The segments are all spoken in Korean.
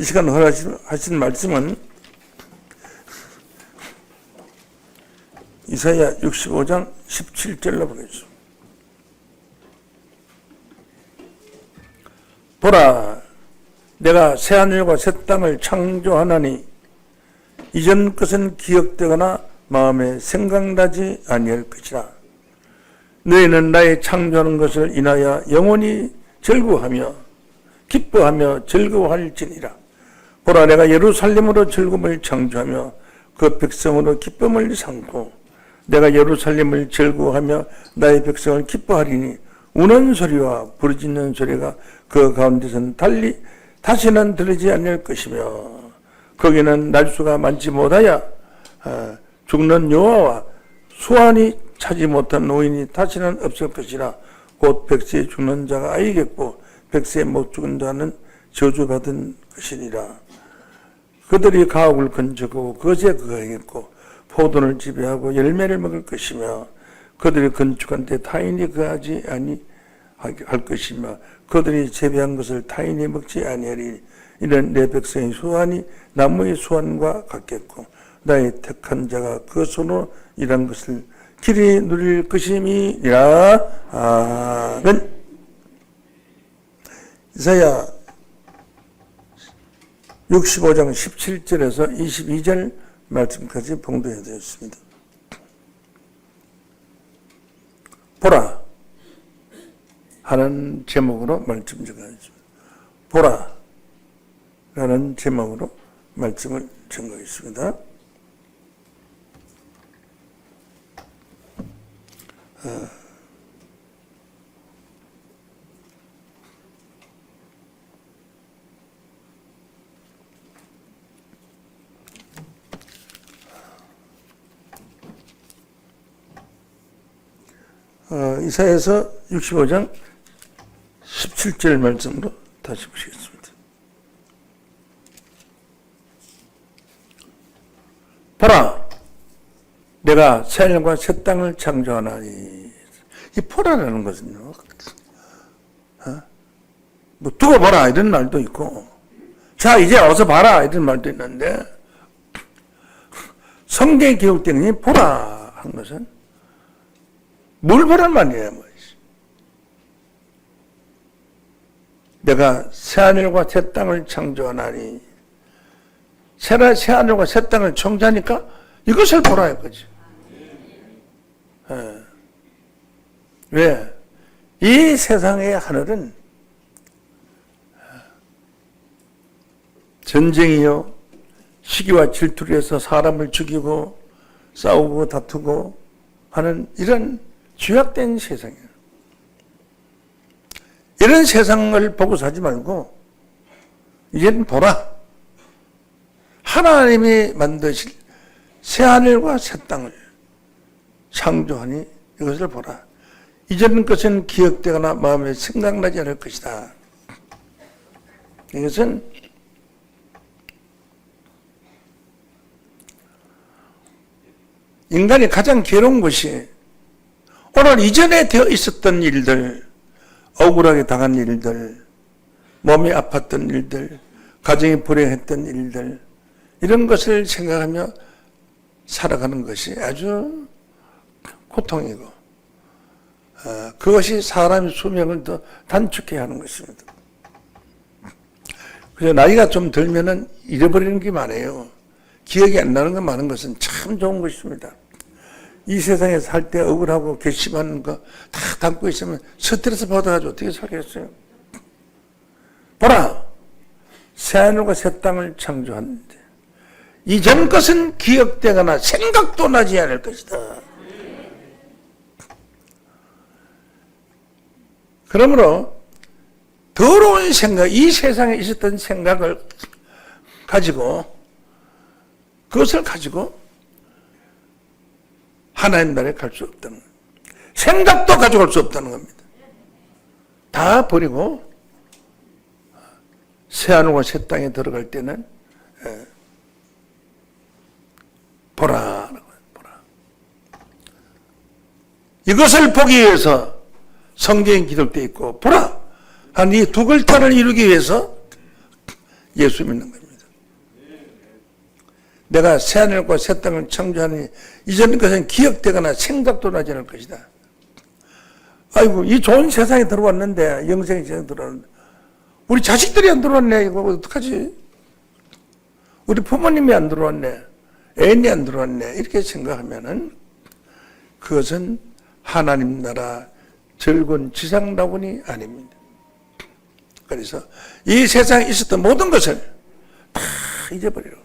이 시간 하신 말씀은 이사야 65장 17절로 보겠습니다. 보라, 내가 새하늘과 새 땅을 창조하나니 이전 것은 기억되거나 마음에 생각나지 아니할 것이라. 너희는 나의 창조하는 것을 인하여 영원히 즐거워하며 기뻐하며 즐거워할지니라. 보라, 내가 예루살렘으로 즐거움을 창조하며 그 백성으로 기쁨을 삼고 내가 예루살렘을 즐거워하며 나의 백성을 기뻐하리니 우는 소리와 부르짖는 소리가 그 가운데서는 다시는 들리지 않을 것이며 거기는 날수가 많지 못하여 죽는 여호와와 수완이 차지 못한 노인이 다시는 없을 것이라. 곧 백세에 죽는 자가 아이겠고 백세에 못 죽은 자는 저주받은 것이니라. 그들이 가옥을 건축하고 거제 거하겠고 포도를 지배하고 열매를 먹을 것이며 그들이 건축한 데 타인이 거하지 아니할 것이며 그들이 재배한 것을 타인이 먹지 아니하리니 이는 내 백성의 수완이 나무의 수완과 같겠고 나의 택한 자가 그 손으로 일한 것을 길이 누릴 것임이니라. 아멘. 이사야 65장 17절에서 22절 말씀까지 봉독해 드렸습니다. 보라 하는 제목으로 말씀 전하겠습니다. 보라 라는 제목으로 말씀을 전하겠습니다. 이사야서 65장 17절 말씀으로 다시 보시겠습니다. 보라, 내가 새하늘과 새 땅을 창조하나니. 이 보라라는 것은요, 뭐 두고 봐라 이런 말도 있고, 자 이제 어서 봐라 이런 말도 있는데, 성경에 기록되는 이 보라 한 것은 뭘 보란 말이에요? 내가 새하늘과 새 땅을 창조하나니. 새하늘과 새 땅을 창조하니까 이것을 보라 이거지. 왜? 이 세상의 하늘은 전쟁이요, 시기와 질투를 해서 사람을 죽이고 싸우고 다투고 하는 이런 죄악된 세상이에요. 이런 세상을 보고 사지 말고 이제는 보라. 하나님이 만드실 새하늘과 새 땅을 창조하니 이것을 보라. 이전 것은 기억되거나 마음에 생각나지 않을 것이다. 이것은 인간이 가장 괴로운 것이 오늘 이전에 되어 있었던 일들, 억울하게 당한 일들, 몸이 아팠던 일들, 가정이 불행했던 일들, 이런 것을 생각하며 살아가는 것이 아주 고통이고, 그것이 사람의 수명을 더 단축해 하는 것입니다. 그래서 나이가 좀 들면은 잃어버리는 게 많아요. 기억이 안 나는 거 많은 것은 참 좋은 것입니다. 이 세상에 살 때 억울하고 괘씸한 거 다 담고 있으면 스트레스 받아가지고 어떻게 살겠어요? 보라! 새하늘과 새 땅을 창조하는데 이전 것은 기억되거나 생각도 나지 않을 것이다. 그러므로 더러운 생각, 이 세상에 있었던 생각을 가지고, 그것을 가지고 하나님 나라에 갈 수 없다는 겁니다. 생각도 가져갈 수 없다는 겁니다. 다 버리고 새하늘과 새 땅에 들어갈 때는 보라. 이것을 보기 위해서 성경에 기록되어 있고 보라 한 이 두 글자를 이루기 위해서 예수 믿는 겁니다. 내가 새하늘과 새 땅을 창조하니 이전 것은 기억되거나 생각도 나지 않을 것이다. 아이고, 이 좋은 세상에 들어왔는데, 영생의 세상에 들어왔는데, 우리 자식들이 안 들어왔네. 이거 어떡하지? 우리 부모님이 안 들어왔네. 애인이 안 들어왔네. 이렇게 생각하면은 그것은 하나님 나라 즐거운 지상낙원이 아닙니다. 그래서 이 세상에 있었던 모든 것을 다 잊어버리라고.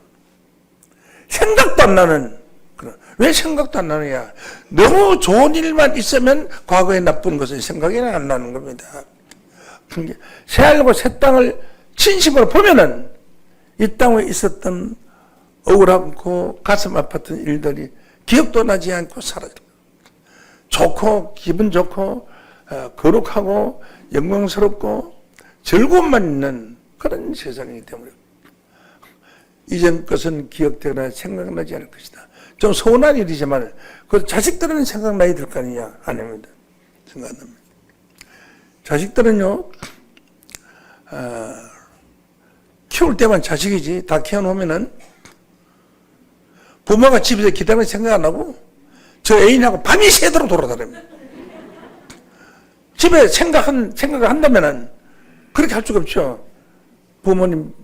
생각도 안 나는, 왜 생각도 안 나느냐? 너무 좋은 일만 있으면 과거의 나쁜 것은 생각이 안 나는 겁니다. 새하늘과 새 땅을 진심으로 보면은 이 땅에 있었던 억울하고 가슴 아팠던 일들이 기억도 나지 않고 사라져. 좋고 기분 좋고 거룩하고 영광스럽고 즐거움만 있는 그런 세상이기 때문에 이전 것은 기억되거나 생각나지 않을 것이다. 좀 서운한 일이지만 그 자식들은 생각나야 될 거 아니냐? 아닙니다. 생각 안 납니다. 자식들은요, 키울 때만 자식이지 다 키워놓으면은 부모가 집에서 기다리는 생각 안 하고 저 애인하고 밤이 새도록 돌아다닙니다. 집에 생각을 한다면은 그렇게 할 수가 없죠. 부모님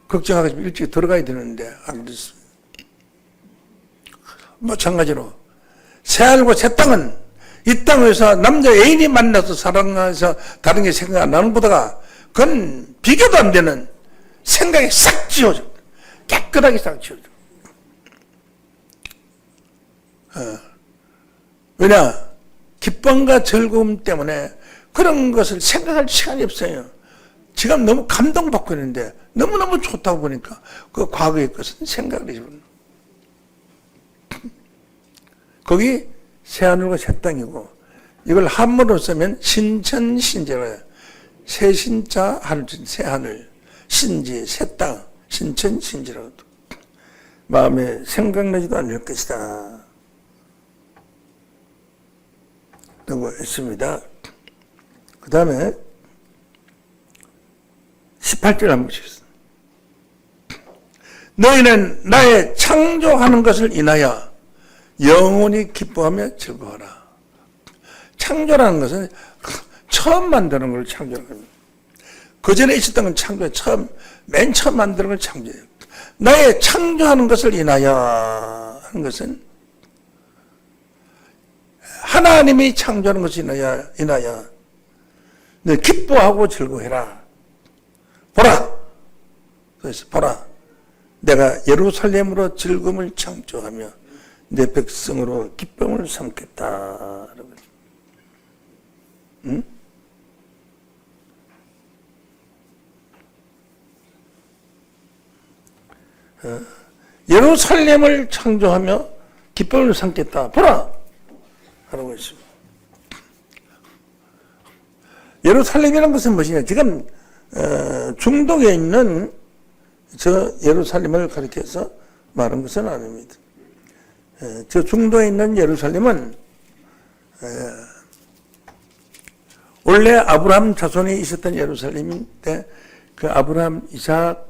걱정하고 일찍 들어가야 되는데 안 됐습니다. 마찬가지로 새하늘과 새 땅은 이 땅에서 남자 애인이 만나서 사랑해서 다른 게 생각 안 나는 것보다가 그건 비교도 안 되는 생각이 싹 지워져. 깨끗하게 싹 지워져. 왜냐? 기쁨과 즐거움 때문에 그런 것을 생각할 시간이 없어요. 지금 너무 감동받고 있는데 너무너무 좋다고 보니까 그 과거의 것은 생각을 해주는 거기 새하늘과 새 땅이고 이걸 한문으로 쓰면 신천신재로 새신자 하늘진 새하늘 신지 새땅 신천신재라고 마음에 생각나지도 않을 것이다 라고 했습니다. 그 다음에 18절 한번 보시겠습니다. 너희는 나의 창조하는 것을 인하여 영원히 기뻐하며 즐거워하라. 창조라는 것은 처음 만드는 걸 창조하는 겁니다. 그 전에 있었던 건 창조예요. 맨 처음 만드는 걸 창조예요. 나의 창조하는 것을 인하여 하는 것은 하나님이 창조하는 것을 인하여 너 기뻐하고 즐거워해라. 보라. 그래서 보라. 내가 예루살렘으로 즐거움을 창조하며 내 백성으로 기쁨을 삼겠다. 응? 예루살렘을 창조하며 기쁨을 삼겠다. 보라. 하라고 했습니다. 예루살렘이라는 것은 무엇이냐? 지금 중동에 있는 저 예루살렘을 가리켜서 말한 것은 아닙니다. 저 중동에 있는 예루살렘은 원래 아브라함 자손이 있었던 예루살렘인데 그 아브라함, 이삭,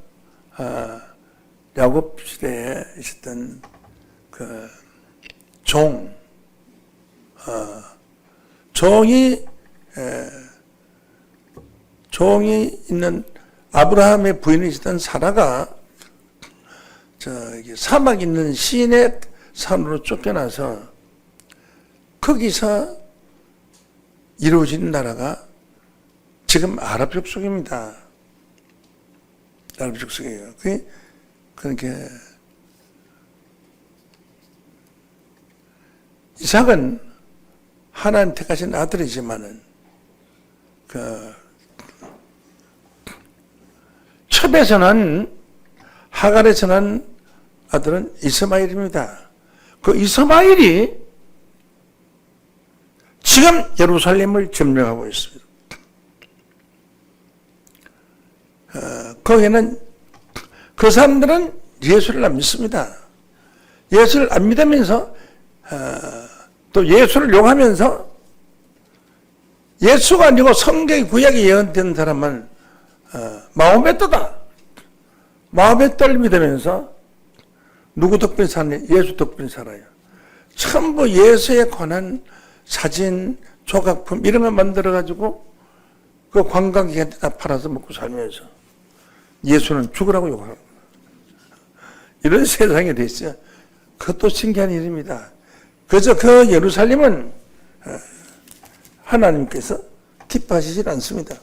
야곱 시대에 있었던 그 종이 있는 아브라함의 부인이 있었던 사라가 사막 있는 시내 산으로 쫓겨나서 거기서 이루어진 나라가 지금 아랍 족속입니다. 아랍 족속이에요. 그렇게 이삭은 하나님 택하신 아들이지만은 첩에서는 하갈에서 난 아들은 이스마엘입니다. 그 이스마엘이 지금 예루살렘을 점령하고 있습니다. 거기는 그 사람들은 예수를 안 믿습니다. 예수를 안 믿으면서 또 예수를 용하면서 예수가 아니고 성경의 구약에 예언된 사람은 마호메트다. 마음의 떨림이 되면서 누구 덕분에 사냐? 예수 덕분에 살아요. 전부 예수에 관한 사진, 조각품 이런 걸 만들어가지고 그 관광객한테 다 팔아서 먹고 살면서 예수는 죽으라고 욕하는 거예요. 이런 세상이 됐어요. 그것도 신기한 일입니다. 그저 그 예루살렘은 하나님께서 기뻐하시질 않습니다.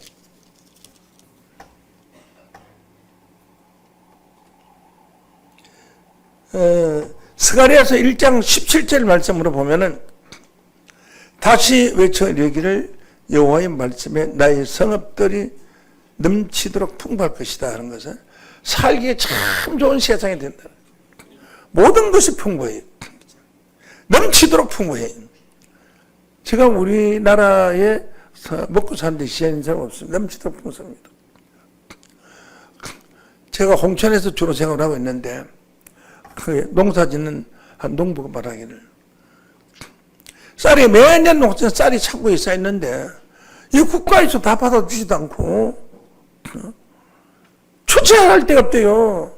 스가랴서 1장 17절 말씀으로 보면은 다시 외쳐 이르기를 여호와의 말씀에 나의 성읍들이 넘치도록 풍부할 것이다 하는 것은 살기에 참 좋은 세상이 된다. 모든 것이 풍부해요. 넘치도록 풍부해요. 제가 우리나라에 먹고 사는 데 시행인 사람 없습니다. 넘치도록 풍부합니다. 제가 홍천에서 주로 생활을 하고 있는데 그 농사 짓는 한 농부가 말하기를 쌀이 매년 농사 쌀이 창고에 쌓여 있는데 이 국가에서 다 받아주지도 않고 추천할 데가 없대요.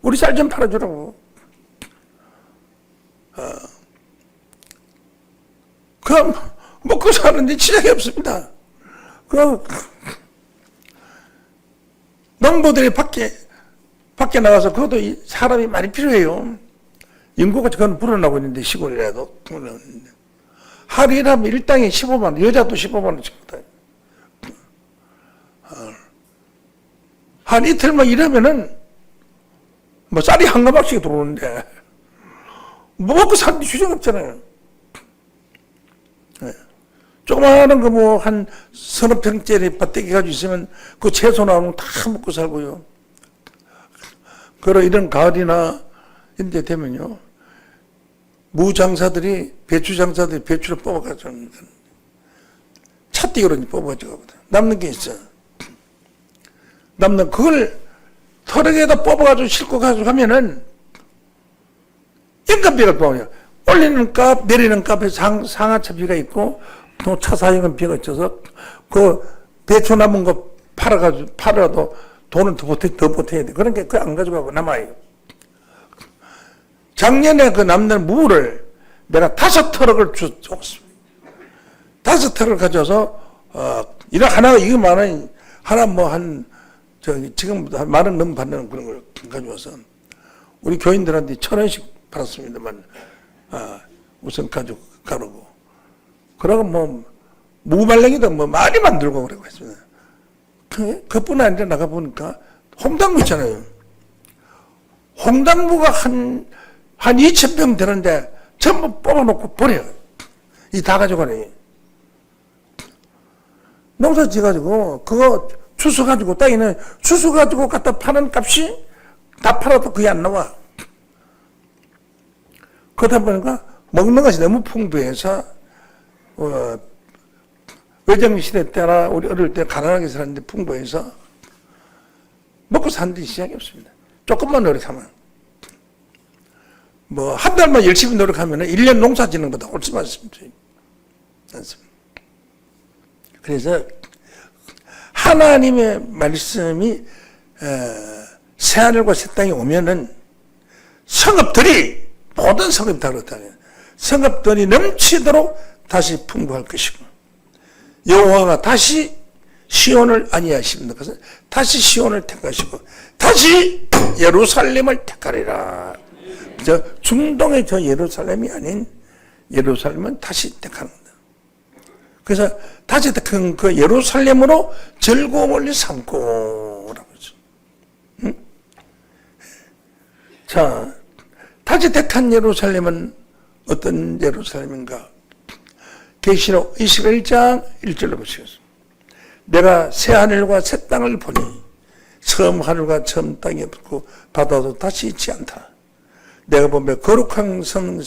우리 쌀 좀 팔아주라고. 그럼 먹고 사는데 지장이 없습니다. 그 농부들이 밖에 나가서 그것도 사람이 많이 필요해요. 인구가 그건 불어나고 있는데 시골이라도 하루 일하면 일당에 15만 원, 여자도 15만 원씩 받아요. 한 이틀만 일하면은 뭐 쌀이 한 가닥씩 들어오는데 뭐 먹고 사는데 주저가 없잖아요. 조그마한 거 뭐 한 서너 평짜리 밭대기 가지고 있으면 그 채소 나오면 다 먹고 살고요. 그러 이런 가을이나 이런 데 되면요. 무장사들이, 배추장사들이 배추를 뽑아가지고 찻띠기로 뽑아가지고 남는 게 있어요. 남는 그걸 털에다 뽑아가지고 싣고 가지고 하면은 인건비가 또 올리는 값, 내리는 값에 상하차비가 있고 또 차 사용은 비가 있어서 그 배추 남은 거 팔아도 돈을 더 보태야 돼. 그런 게 안 가져가고 남아요. 작년에 그 남는 무를 내가 5트럭을 줬습니다. 5트럭을 가져서, 이런 하나가 이거 많은, 하나 뭐 지금 한 10,000원 넘는 받는 그런 걸 가져와서 우리 교인들한테 1,000원씩 받았습니다만, 우선 가르고. 그러고 뭐, 무말랭이도 뭐 많이 만들고 그러고 했습니다. 그뿐 아니라 나가보니까 홍당무 있잖아요. 홍당무가 한 2,000병 되는데 전부 뽑아놓고 버려요. 이 다 가져가네. 농사 지어가지고 그거 주워가지고 땅에는 주워가지고 갖다 파는 값이 다 팔아도 그게 안 나와. 그러다 보니까 먹는 것이 너무 풍부해서 외정 시대 때나 우리 어릴 때 가난하게 살았는데 풍부해서 먹고 사는 데 시작이 없습니다. 조금만 노력하면. 뭐, 한 달만 열심히 노력하면 1년 농사 짓는 것보다 훨씬 많습니다. 그래서 하나님의 말씀이 새하늘과 새 땅에 오면은 성읍들이 모든 성읍이 다 그렇다. 성읍들이 넘치도록 다시 풍부할 것이고 여호와가 다시 시온을 안위하십니다. 그래서 다시 시온을 택하시고 다시 예루살렘을 택하리라. 저 중동의 저 예루살렘이 아닌 예루살렘은 다시 택하는 겁니다. 그래서 다시 택한 그 예루살렘으로 즐거움을 삼고 라고 했죠. 응? 자, 다시 택한 예루살렘은 어떤 예루살렘인가? 계시록 21장 1절로 보시겠습니다. 내가 새 하늘과 새 땅을 보니 처음 하늘과 처음 땅에 붙고 바다도 다시 있지 않다. 내가 보면 거룩한 성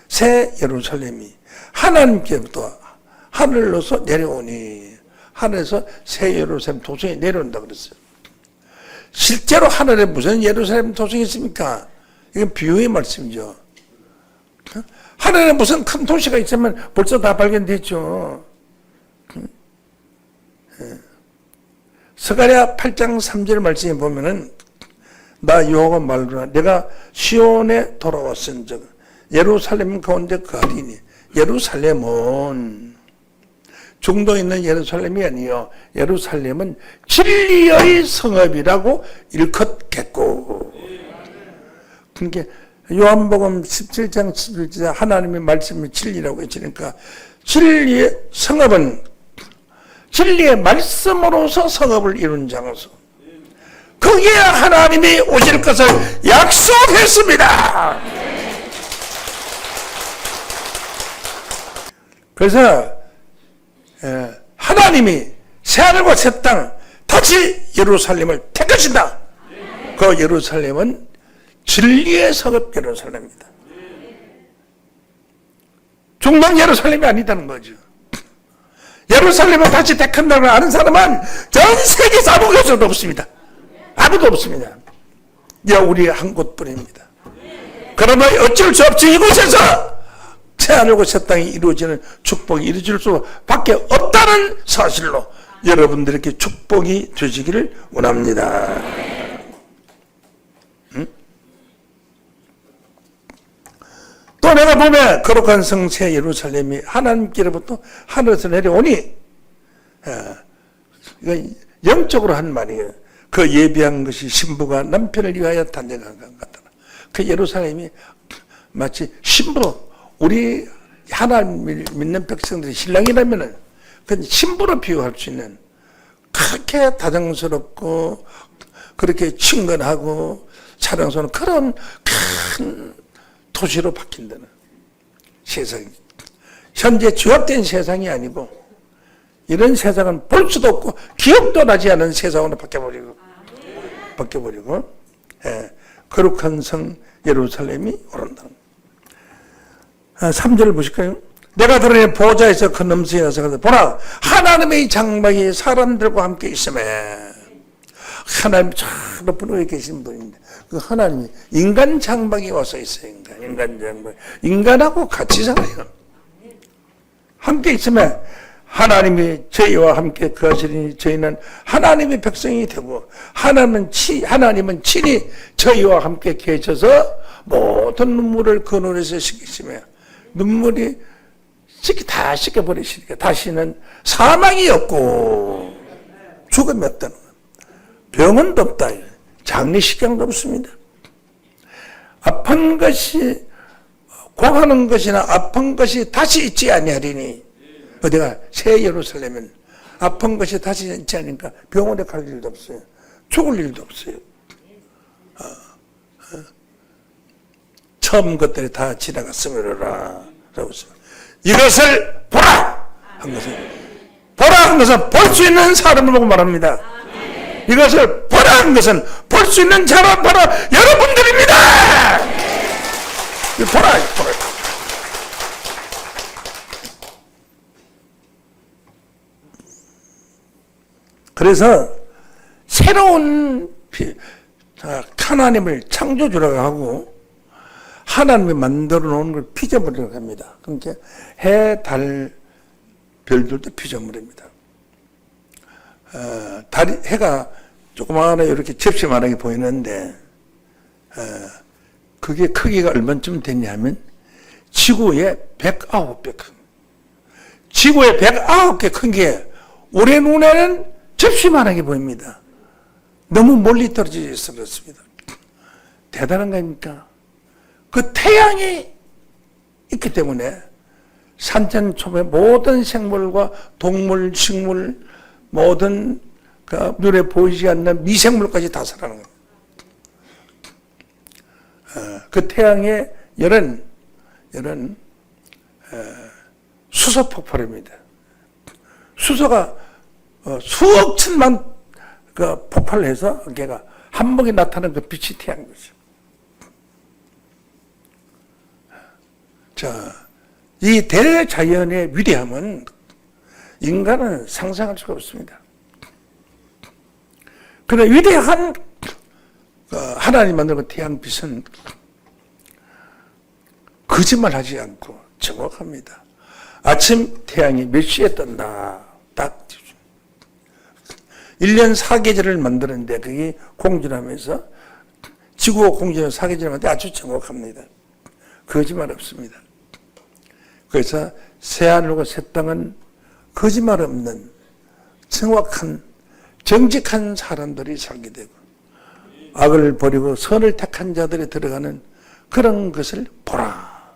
새 예루살렘이 하나님께부터 하늘로서 내려오니 하늘에서 새 예루살렘 도성이 내려온다 그랬어요. 실제로 하늘에 무슨 예루살렘 도성이 있습니까? 이건 비유의 말씀이죠. 하늘에 무슨 큰 도시가 있으면 벌써 다 발견됐죠. 스가랴 8장 3절 말씀에 보면은 나 여호와 말로라 내가 시온에 돌아왔은즉 예루살렘 가운데 거하리니 예루살렘은 중동에 있는 예루살렘이 아니요 예루살렘은 진리의 성읍이라고 일컫겠고. 그러니까 요한복음 17장 11절 하나님의 말씀이 진리라고 했으니까 진리의 성읍은 진리의 말씀으로서 성읍을 이룬 장소, 거기에 하나님이 오실 것을 약속했습니다. 그래서 하나님이 새하늘과 새 땅 다시 예루살렘을 택하신다. 그 예루살렘은 진리의 성읍 예루살렘입니다. 중동 예루살렘이 아니다는 거죠. 예루살렘을 다시 택한다고 아는 사람은 전 세계에서 아무것도 없습니다. 아무도 없습니다. 우리 한 곳뿐입니다. 그러나 어쩔 수 없이 이곳에서 새하늘과 새 땅이 이루어지는 축복이 이루어질 수밖에 없다는 사실로 여러분들에게 축복이 되시기를 원합니다. 또 내가 보면 거룩한 성새 예루살렘이 하나님께로부터 하늘에서 내려오니, 이건 영적으로 한 말이에요. 그 예비한 것이 신부가 남편을 위하여 단장한 것 같더라. 그 예루살렘이 마치 신부, 우리 하나님을 믿는 백성들이 신랑이라면은 그 신부로 비유할 수 있는 그렇게 다정스럽고 그렇게 친근하고 사랑스러운 그런 큰 도시로 바뀐다는 세상이. 현재 주합된 세상이 아니고 이런 세상은 볼 수도 없고 기억도 나지 않은 세상으로 바뀌어버리고 거룩한 성 예루살렘이 오른다. 3절을 보실까요? 내가 들으니 보좌에서 큰 음성이 나서 보라 하나님의 장막이 사람들과 함께 있음에. 하나님 저 높은 위에 계신 분인데 그 하나님이 인간 장막이 와서 있어요. 인간 장막. 인간하고 같이 살아요. 함께 있으면 하나님이 저희와 함께 거하시니 저희는 하나님의 백성이 되고 하나님은 친히 저희와 함께 계셔서 모든 눈물을 그 눈에서 씻기시며 눈물이 다 씻겨버리시니까 다시는 사망이 없고 죽음이 없다는 거예요. 병은 없다. 장례식장도 없습니다. 아픈 것이 고하는 것이나 아픈 것이 다시 있지 아니하리니 어디가 새 예루살렘은 아픈 것이 다시 있지 않으니까 병원에 갈 일도 없어요. 죽을 일도 없어요. 처음 것들이 다 지나갔으므로라. 이것을 보라 한 것은 볼 수 있는 사람을 보고 말합니다. 이것을 보라 한 것은 볼 수 있는 사람 바로 여러분들입니다. 보라. 그래서 새로운 하나님을 창조주라고 하고 하나님이 만들어 놓은 걸 피조물이라고 합니다. 그러니까 해, 달, 별들도 피조물입니다. 해가 조그마하게 이렇게 접시만하게 보이는데 그게 크기가 얼마쯤 되냐면 지구의 109배 큰, 지구의 109개 큰 게 우리 눈에는 접시만하게 보입니다. 너무 멀리 떨어져 있어서 그렇습니다. 대단한 거니까 그 태양이 있기 때문에 산천초의 모든 생물과 동물, 식물, 모든 그 눈에 보이지 않는 미생물까지 다 살아나는 거예요. 그 태양의 열은 수소 폭발입니다. 수소가 수억 천만 그 폭발을 해서 걔가 한복에 나타나는 그 빛이 태양인 거죠. 자, 이 대자연의 위대함은 인간은 상상할 수가 없습니다. 그런데 위대한 하나님 만든 태양빛은 거짓말하지 않고 정확합니다. 아침 태양이 몇 시에 뜬다. 딱 1년 4계절을 만드는데 그게 공전하면서 지구 공전을 사계절한테 아주 정확합니다. 거짓말 없습니다. 그래서 새하늘과 새 땅은 거짓말 없는 정확한 정직한 사람들이 살게 되고 악을 버리고 선을 택한 자들이 들어가는 그런 것을 보라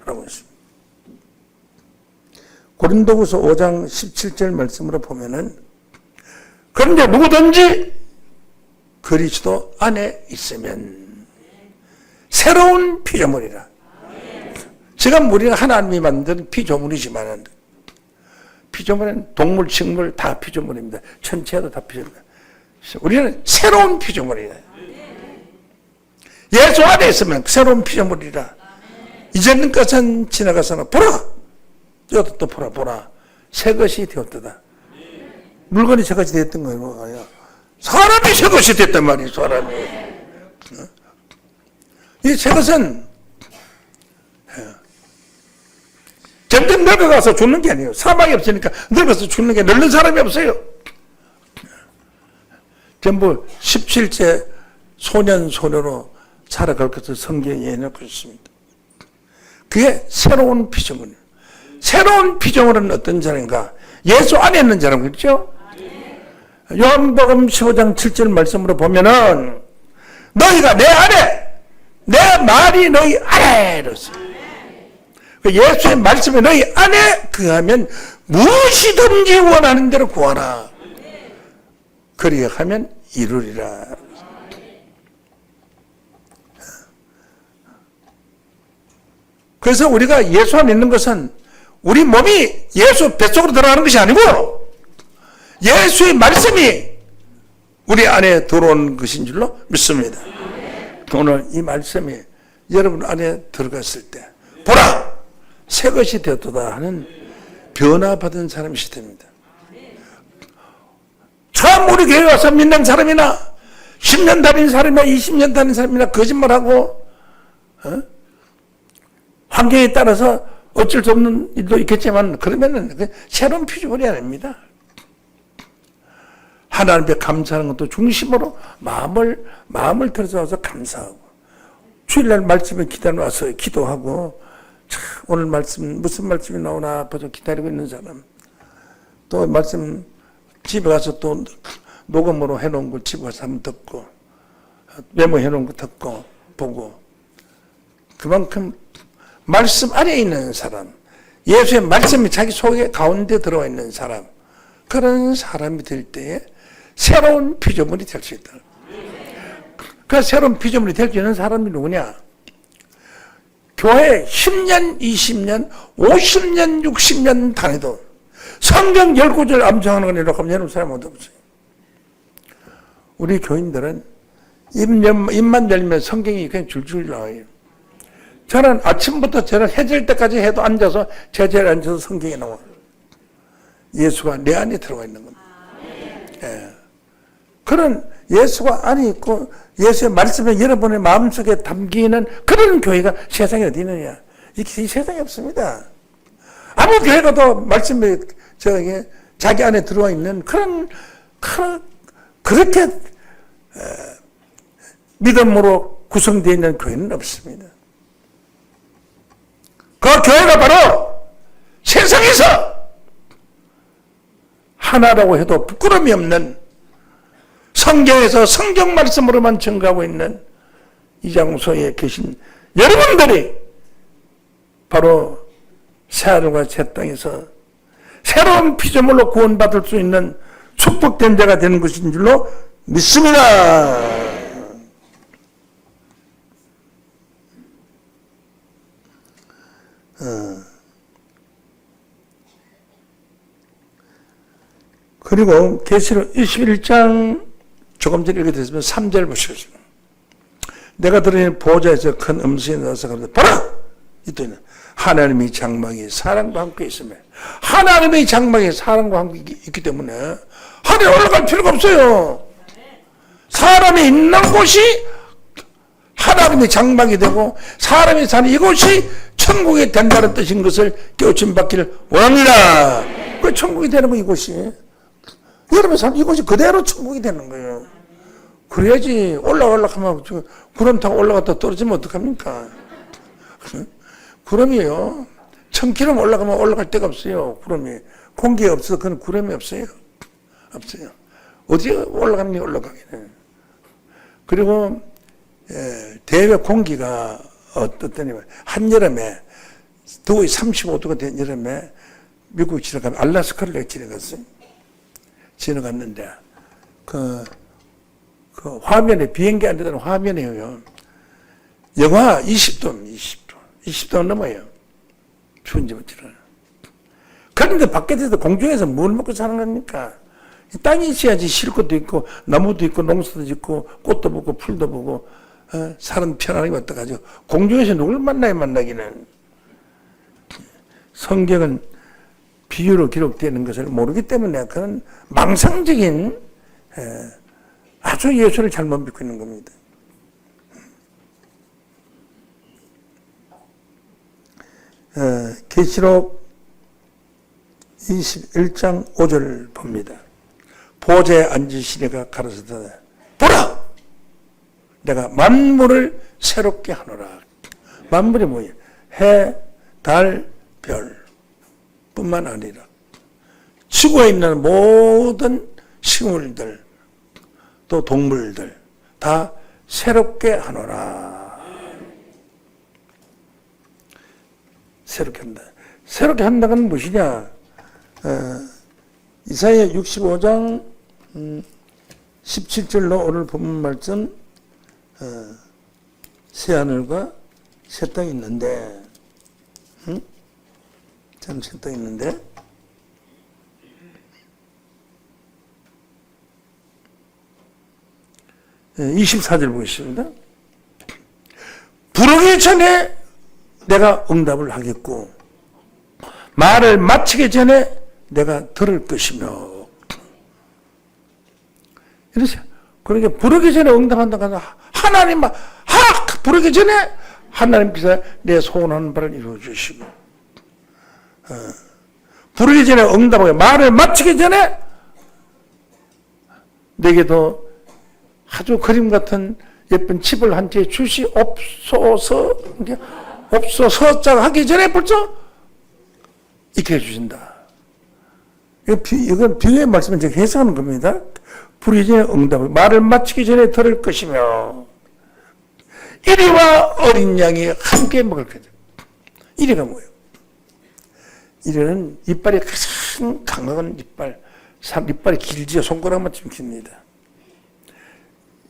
라고 했습니다. 고린도후서 5장 17절 말씀으로 보면은 그런데 누구든지 그리스도 안에 있으면 새로운 피조물이라. 지금 우리는 하나님이 만든 피조물이지만 피조물은 동물, 식물 다 피조물입니다. 천체도 다 피조물입니다. 우리는 새로운 피조물이다. 예수 안에 있으면 새로운 피조물이라. 이전 것은 지나가서는 보라. 또 보라. 새 것이 되었다. 물건이 새 것이 됐던 거예요. 사람이 새 것이 됐단 말이에요. 사람이. 이 새 것은 점점 늙어가서 죽는 게 아니에요. 사막이 없으니까 늙어서 죽는 게 늙는 사람이 없어요. 전부 17세 소년, 소녀로 살아갈 것을 성경에 예언하고 있습니다. 그게 새로운 피조물이에요. 새로운 피조물은 어떤 사람인가? 예수 안에 있는 사람, 그렇죠? 요한복음 15장 7절 말씀으로 보면은 너희가 내 안에, 내 말이 너희 안에 이랬어요. 예수의 말씀에 너희 안에 거하면 무엇이든지 원하는 대로 구하라. 그리하면 이루리라. 그래서 우리가 예수 안에 있는 것은 우리 몸이 예수 뱃속으로 들어가는 것이 아니고 예수의 말씀이 우리 안에 들어온 것인 줄로 믿습니다. 오늘 이 말씀이 여러분 안에 들어갔을 때 보라! 새 것이 되었다 하는 변화받은 사람이시 됩니다. 처음 우리 교회 와서 믿는 사람이나 10년 다닌 사람이나 20년 다닌 사람이나 거짓말하고 환경에 따라서 어쩔 수 없는 일도 있겠지만 그러면은 새로운 피조물이 아닙니다. 하나님께 감사하는 것도 중심으로 마음을 들어서 감사하고 주일날 말씀에 기다려와서 기도하고 오늘 말씀 무슨 말씀이 나오나 벌써 기다리고 있는 사람, 또 말씀 집에 가서 또 녹음으로 해놓은 걸 집에 가서 한번 듣고 메모해 놓은 거 듣고 보고 그만큼 말씀 안에 있는 사람, 예수의 말씀이 자기 속에 가운데 들어와 있는 사람, 그런 사람이 될 때에 새로운 피조물이 될 수 있다. 그 새로운 피조물이 될 수 있는 사람이 누구냐? 교회 10년, 20년, 50년, 60년 다니도 성경 10구절 암송하는 건 이렇게 하면 여러분 사람 없어요. 우리 교인들은 입만 열면 성경이 그냥 줄줄 나와요. 저는 아침부터 저는 해질 때까지 해도 앉아서 제 자리에 앉아서 성경이 나와요. 예수가 내 안에 들어가 있는 겁니다. 예. 그런 예수가 안에 있고 예수의 말씀이 여러분의 마음속에 담기는 그런 교회가 세상에 어디 있느냐? 이 세상에 없습니다. 아무 교회가 더 말씀이 자기 안에 들어와 있는 그렇게 믿음으로 구성되어 있는 교회는 없습니다. 그 교회가 바로 세상에서 하나라고 해도 부끄러움이 없는 성경에서 성경 말씀으로만 증거하고 있는 이 장소에 계신 여러분들이 바로 새하늘과 새 땅에서 새로운 피조물로 구원받을 수 있는 축복된 자가 되는 것인 줄로 믿습니다. 그리고 계시록 21장 조금 전에 읽게 됐으면 3절 보시죠. 내가 들으니 보좌에서 큰 음성이 나서 그러는데 봐라! 이때는 하나님의 장막이 사람과 함께 있으며 하나님의 장막이 사람과 함께 있기 때문에 하늘에 올라갈 필요가 없어요. 사람이 있는 곳이 하나님의 장막이 되고 사람이 사는 이곳이 천국이 된다는 뜻인 것을 깨우침 받기를 원합니다. 그 천국이 되는 거 이곳이. 여러분 사는 이곳이 그대로 천국이 되는 거예요. 그래야지 올라가려면 구름 타고 올라갔다 떨어지면 어떡합니까? 구름이요. 1000km 올라가면 올라갈 데가 없어요. 구름이. 공기가 없어서 그건 구름이 없어요. 없어요. 어디에 올라가는 게 올라가기는. 그리고 대외 공기가 어떠냐면 한여름에 더위 35도가 된 여름에 미국 지나가면 알래스카를 내가 지나갔어요. 지나갔는데 그 화면에 비행기 안 되는 화면에요. 영하 20도 넘어요. 추운 집은 지나요. 그런데 밖에서 공중에서 뭘 먹고 사는 겁니까? 땅이 있어야지 쉴 것도 있고 나무도 있고 농사도 짓고 꽃도 보고 풀도 보고 사람 편안하게 왔다 가지고 공중에서 누굴 만나기는. 성경은 비유로 기록되는 것을 모르기 때문에 그런 망상적인 아주 예수를 잘못 믿고 있는 겁니다. 계시록 21장 5절 봅니다. 보좌에 앉으신 이가 가라사대 보라! 내가 만물을 새롭게 하노라. 만물이 뭐예요? 해, 달, 별 뿐만 아니라 지구에 있는 모든 식물들 또 동물들 다 새롭게 하노라. 새롭게 한다. 새롭게 한다는 건 무엇이냐? 이사야 65장 17절로 오늘 본문 말씀 새하늘과 새 땅이 있는데 참 새 땅이 있는데 24절 보겠습니다. 부르기 전에 내가 응답을 하겠고 말을 마치기 전에 내가 들을 것이며. 이러세요. 그러니까 부르기 전에 응답한다고 하면 하나님 부르기 전에 하나님께서 내 소원하는 바를 이루어 주시고 부르기 전에 응답하고 말을 마치기 전에 내게도 아주 그림 같은 예쁜 집을 한 채 주시옵소서 하기 전에 벌써 있게 해주신다. 이건 비유의 말씀을 제가 해석하는 겁니다. 부르기 전에 응답을 말을 마치기 전에 들을 것이며 이리와 어린 양이 함께 먹을 거다. 이리가 뭐예요? 이리는 이빨이 가장 강한 이빨이 길지요. 손가락만큼 깁니다.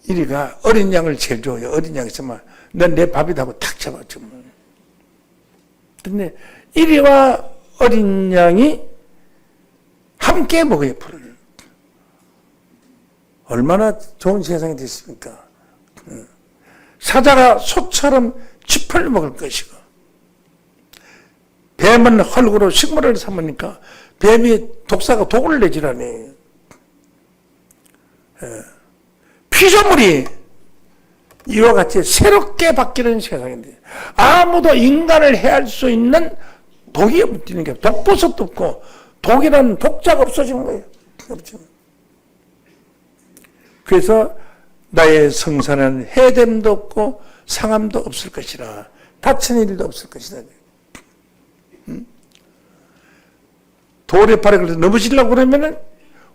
이리가 어린 양을 제일 좋아해요. 어린 양이 있으면 넌 내 밥이다 하고 탁 잡아. 정말. 근데 이리와 어린 양이 함께 먹어요. 풀을. 얼마나 좋은 세상이 됐습니까? 사자가 소처럼 쥐풀을 먹을 것이고 뱀은 헐구로 식물을 삼으니까 뱀이 독사가 독을 내지라니. 피조물이 이와 같이 새롭게 바뀌는 세상인데 아무도 인간을 해할 수 있는 독이 붙이는 게 독버섯도 없고 독이라는 독자가 없어지는 거예요. 그래서 나의 성산은 해됨도 없고 상함도 없을 것이라. 다치는 일도 없을 것이다. 돌에 발에 걸려서 넘어지려고 그러면은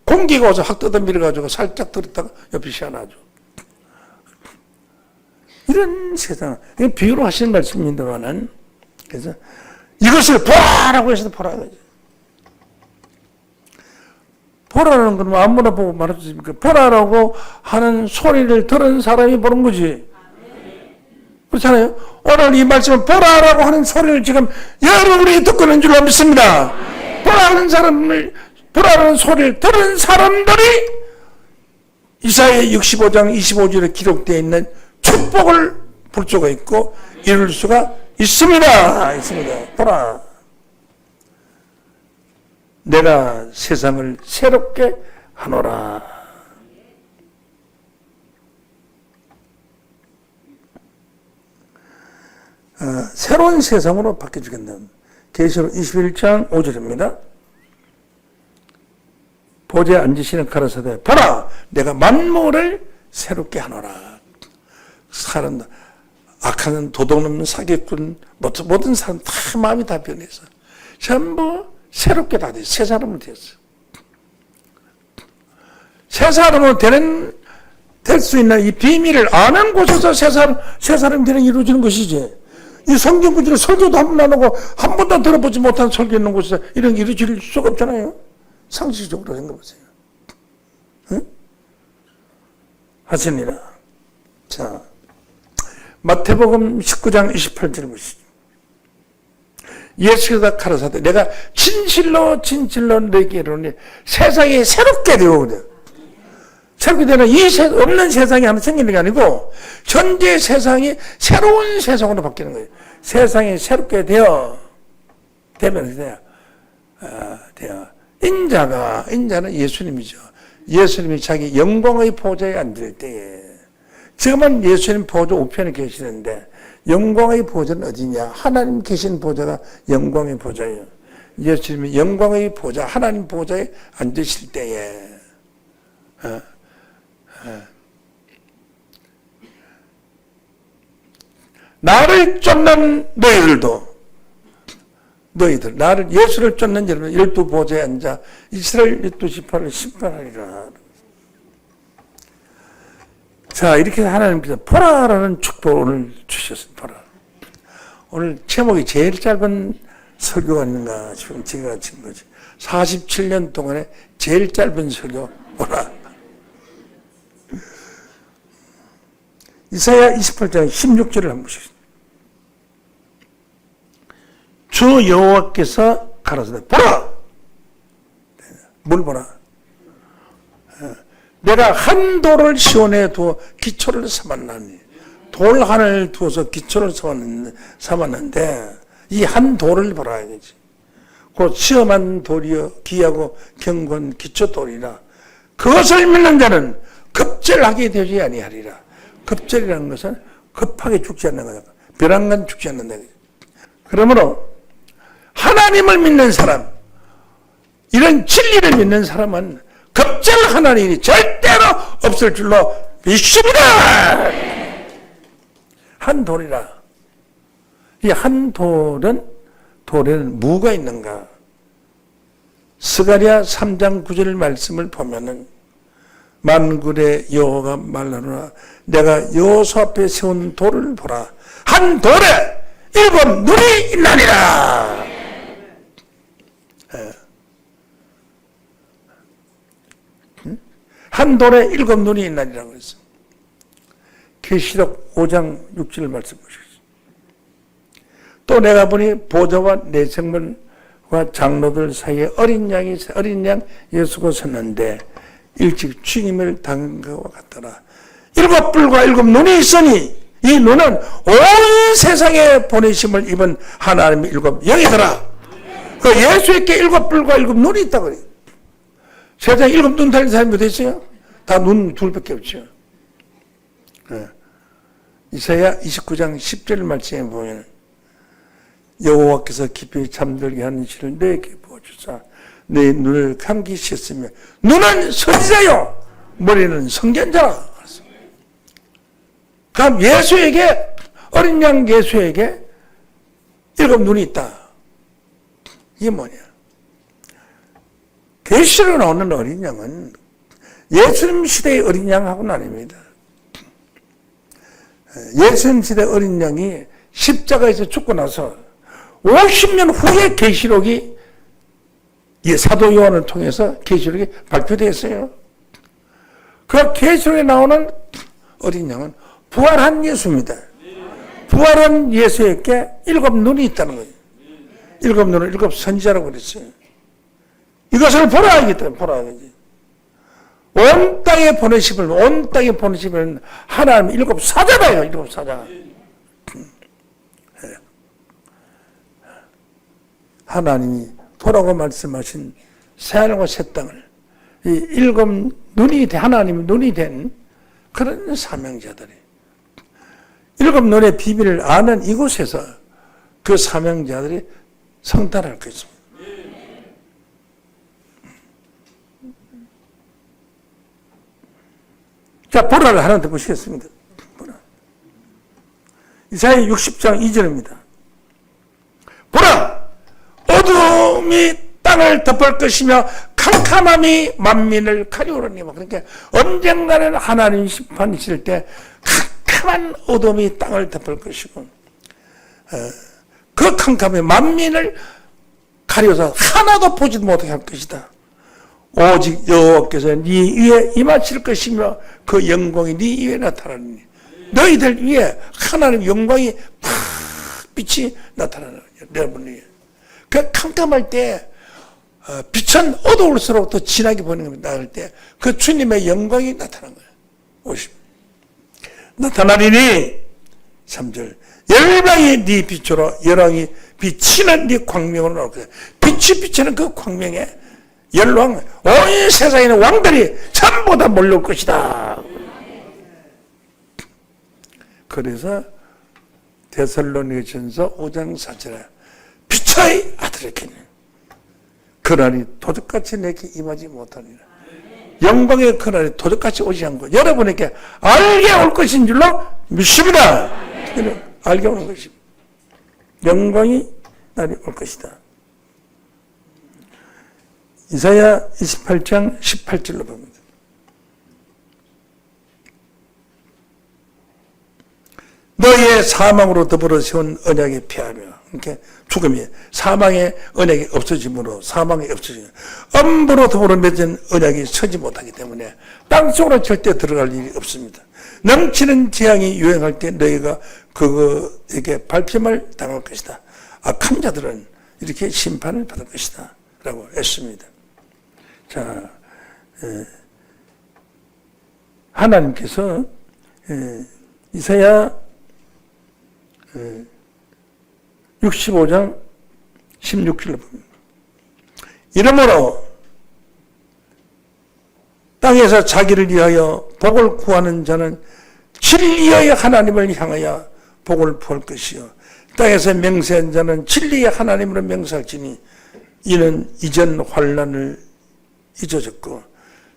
공기가 와서 확 뜯어 밀어가지고 살짝 들었다가 옆에 시원하죠. 이런 세상, 비유로 하시는 말씀입니다만은, 그래서 이것을 보라라고 해서 보라. 보라는 건 아무나 보고 말할 수 있습니까? 보라라고 하는 소리를 들은 사람이 보는 거지. 그렇잖아요. 오늘 이 말씀은 보라라고 하는 소리를 지금 여러분이 듣고 있는 줄로 믿습니다. 보라라는 소리를 들은 사람들이 이사야 65장 25절에 기록되어 있는 축복을 볼 수가 있고 이룰 수가 있습니다. 보라. 내가 세상을 새롭게 하노라. 새로운 세상으로 바뀌어주겠다. 계시록 21장 5절입니다. 보좌에 앉으시는 가라사대 보라 내가 만물을 새롭게 하노라. 사람, 악한 도덕 없는 사기꾼, 모든 사람 다 마음이 다 변해서 전부 새롭게 다 됐어. 새 사람은 됐어. 새 사람으로 될 수 있는 이 비밀을 아는 곳에서 새 사람이 되는 게 이루어지는 것이지. 이 성경 구절을 설교도 한 번 안 하고 한 번도 들어보지 못한 설교 있는 곳에서 이런 게 이루어질 수가 없잖아요. 상식적으로 생각해보세요. 응? 하시니라. 자, 마태복음 19장 28절 보시죠. 예수께서 가라사대 내가 진실로 너에게 이르노니 세상이 새롭게 되거든. 새롭게 되는 이 없는 세상이 하나 생기는 게 아니고 현재 세상이 새로운 세상으로 바뀌는 거예요. 세상이 새롭게 되면 인자는 예수님이죠. 예수님이 자기 영광의 보좌에 앉을 때에 지금은 예수님 보좌 우편에 계시는데 영광의 보좌는 어디냐? 하나님 계신 보좌가 영광의 보좌예요. 예수님이 영광의 보좌, 하나님 보좌에 앉으실 때에 나를 쫓는 너희들 나를 예수를 쫓는 여러분 12보좌에 앉아 이스라엘 12지파를 심판하리라. 자, 이렇게 하나님께서 보라라는 축복을 오늘 주셨습니다. 보라. 오늘 제목이 제일 짧은 설교가 있는가 싶은 제가 친 거지. 47년 동안에 제일 짧은 설교 보라. 이사야 28장 16절을 한번 보시겠습니다. 주 여호와께서 가라사대 보라. 뭘 보라? 내가 한 돌을 시온에 두어 기초를 삼았나니 돌 하나를 두어서 기초를 삼았는데 이 한 돌을 보라 이거지. 곧 시험한 돌이여 귀하고 경건 기초 돌이라. 그것을 믿는 자는 급절하게 되지 아니하리라. 급절이라는 것은 급하게 죽지 않는 거다. 벼랑간 죽지 않는다. 그러므로 하나님을 믿는 사람, 이런 진리를 믿는 사람은 급절하는 일이 절대로 없을 줄로 믿습니다. 한 돌이라. 이 한 돌에는 무가 있는가? 스가랴 3장 9절 말씀을 보면은 만군의 여호와가 말하노라 내가 여호수 앞에 세운 돌을 보라. 한 돌에 7 눈이 있나니라. 한 돌에 7 눈이 있나니라고 했어. 계시록 5장 6절 말씀 보시겠습니다. 또 내가 보니 보좌와 내생물과 장로들 사이에 어린 양 예수가 섰는데 일찍 죽임을 당한 것과 같더라. 7 뿔과 7 눈이 있으니 이 눈은 온 세상에 보내심을 입은 하나님의 7 영이더라. 그 예수에게 7 뿔과 7 눈이 있다고 그래요. 세상에 7 눈 달린 사람이 어디 있어요? 다 눈 둘밖에 없죠. 이사야 29장 10절 말씀에 보면 여호와께서 깊이 잠들게 하는 실을 내게 부어주사 내 눈을 감기셨으며 눈은 선지자요 머리는 성전자라. 그럼 예수에게 어린 양 예수에게 7 눈이 있다. 이게 뭐냐? 계시로 나오는 어린 양은 예수님 시대의 어린 양하고는 아닙니다. 예수님 시대 어린 양이 십자가에서 죽고 나서 50년 후에 계시록이 사도 요한을 통해서 계시록이 발표됐어요. 그 계시록에 나오는 어린 양은 부활한 예수입니다. 부활한 예수에게 7 눈이 있다는 거예요. 7 눈을 7 선지자라고 그랬어요. 이것을 보라 하겠다. 보라 하겠지. 온 땅에 보내시면 하나님 7 사자가요. 7 사자. 하나님이 보라고 말씀하신 새하늘과 새 땅을 이 7 눈이 하나님의 눈이 된 그런 사명자들이 7 눈의 비밀을 아는 이곳에서 그 사명자들이 성탄할 것입니다. 자, 보라를 하나 더 보시겠습니다. 보라. 이사야 60장 2절입니다. 보라! 어둠이 땅을 덮을 것이며 캄캄함이 만민을 가리우리니. 그러니까 언젠가는 하나님 심판이 있을 때 캄캄한 어둠이 땅을 덮을 것이고 그 캄캄함이 만민을 가려서 하나도 보지도 못하게 할 것이다. 오직 여호와께서 네 위에 임하실 것이며 그 영광이 네 위에 나타나니. 너희들 위에 하나님 영광이 팍 빛이 나타나는 여러분 위에. 그 캄캄할 때 빛은 어두울수록 더 진하게 보이는 겁니다. 나을 때 그 주님의 영광이 나타난 거예요. 50. 나타나리니 3절 열방이 네 빛으로 열왕이 비치는 네 광명으로 나올 거예요. 빛이 비치는 그 광명에 열왕 온 세상에 있는 왕들이 전부 다 몰려올 것이다. 그래서 데살로니가전서 5장 4절에 빛의 아들에게는 그날이 도적같이 내게 임하지 못하니라. 영광의 그날이 도적같이 오지 않고 여러분에게 알게 올 것인 줄로 믿습니다. 알게 오는 것입니다. 영광이 날이 올 것이다. 이사야 28장 18절로 봅니다. 너희의 사망으로 더불어 세운 언약에 피하며, 이렇게 죽음이 사망의 언약이 없어짐으로 사망이 없어지며 엄부로 더불어 맺은 언약이 서지 못하기 때문에 땅속으로 절대 들어갈 일이 없습니다. 넘치는 재앙이 유행할 때 너희가 그거에게 발뺌을 당할 것이다. 악한 자들은 이렇게 심판을 받을 것이다 라고 했습니다. 자, 하나님께서 이사야 65장 16절로 봅니다. 이러므로 땅에서 자기를 위하여 복을 구하는 자는 진리의 하나님을 향하여 복을 구할 것이요 땅에서 맹세한 자는 진리의 하나님으로 맹세할지니 이는 이전 환난을 잊어졌고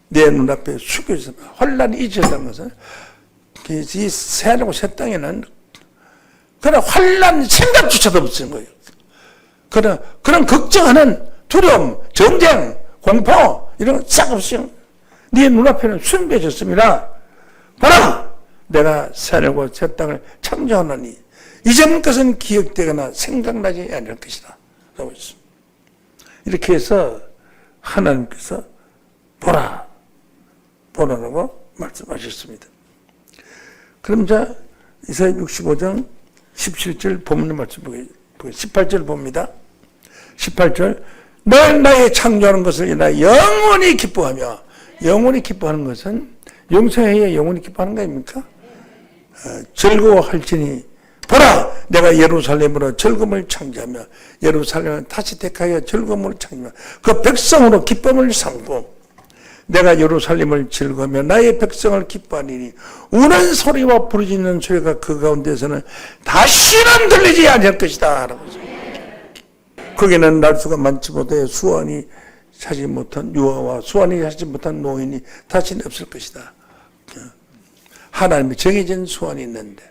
내 눈앞에 숙여져. 환난이 잊어졌다는 것은 이 새하늘과 새 땅에는 그런 환난 생각조차도 없는 거예요. 그런 걱정하는 두려움, 전쟁, 공포 이런 거 싹 없어요. 네 눈앞에는 순비해졌습니다. 보라! 내가 새하늘과 새 땅을 창조하노니 이전 것은 기억되거나 생각나지 않을 것이다 라고 했습니다. 이렇게 해서 하나님께서 보라라고 말씀하셨습니다. 그럼 자 이사야 65장 17절 본문 말씀 보겠습니다. 18절 봅니다. 18절 널 나의 창조하는 것을 인하여 영원히 기뻐하며, 영원히 기뻐하는 것은 영생해야 영원히 기뻐하는 거 아닙니까? 즐거워할지니 보라 내가 예루살렘으로 즐거움을 창조하며 예루살렘을 다시 택하여 즐거움을 창조하며 그 백성으로 기쁨을 삼고 내가 예루살렘을 즐거우며 나의 백성을 기뻐하리니 우는 소리와 부르짖는 소리가 그 가운데서는 다시는 들리지 않을 것이다 라고 거기는 날수가 많지 못해 수완이 차지 못한 유아와 수완이 차지 못한 노인이 다시는 없을 것이다. 하나님이 정해진 수완이 있는데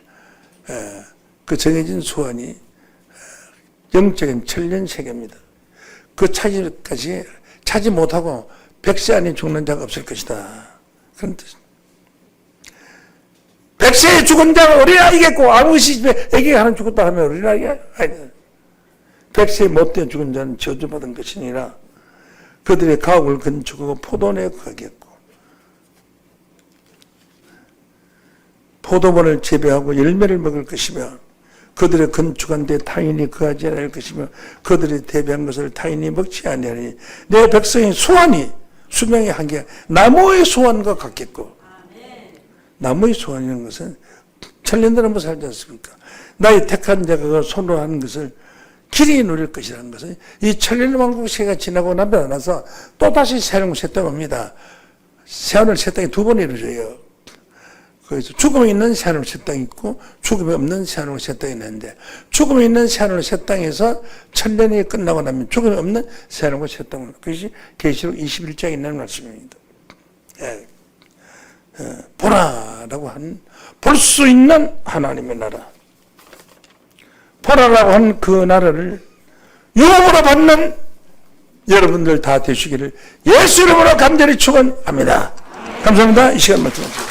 그 정해진 수완이 영적인 천년 세계입니다. 그 차지까지 차지 못하고 100세 안에 죽는 자가 없을 것이다. 그런 뜻입니다. 100세에 죽은 자가 어린아이겠고 아버지 집에 애기가 하나 죽었다 하면 어린아이가 아니다. 100세에 못된 죽은 자는 저주받은 것이니라. 그들의 가옥을 건축하고 포도원에 거하겠고 포도원을 재배하고 열매를 먹을 것이며 그들의 건축한 데 타인이 거하지 않을 것이며 그들이 대배한 것을 타인이 먹지 아니하니 내 백성의 소원이 수명의 한계 나무의 소원과 같겠고 나무의 소원이라는 것은 천년들 한번 살지 않습니까? 나의 택한 자가 그 손으로 하는 것을 길이 누릴 것이라는 것은 이 천년왕국 세가 지나고 나서 또다시 새로운 새 땅이 옵니다. 새하늘 새 땅이 두 번 이루어져요. 그래서 죽음이 있는 새하늘 새 땅이 있고 죽음이 없는 새하늘 새 땅이 있는데 죽음이 있는 새하늘 새 땅에서 천년이 끝나고 나면 죽음이 없는 새하늘 새 땅은 그것이 계시록 21장에 있는 말씀입니다. 예. 보라라고 한 볼 수 있는 하나님의 나라, 보라라고 한 그 나라를 유업으로 받는 여러분들 다 되시기를 예수 이름으로 간절히 축원합니다. 감사합니다. 이 시간 마칩니다.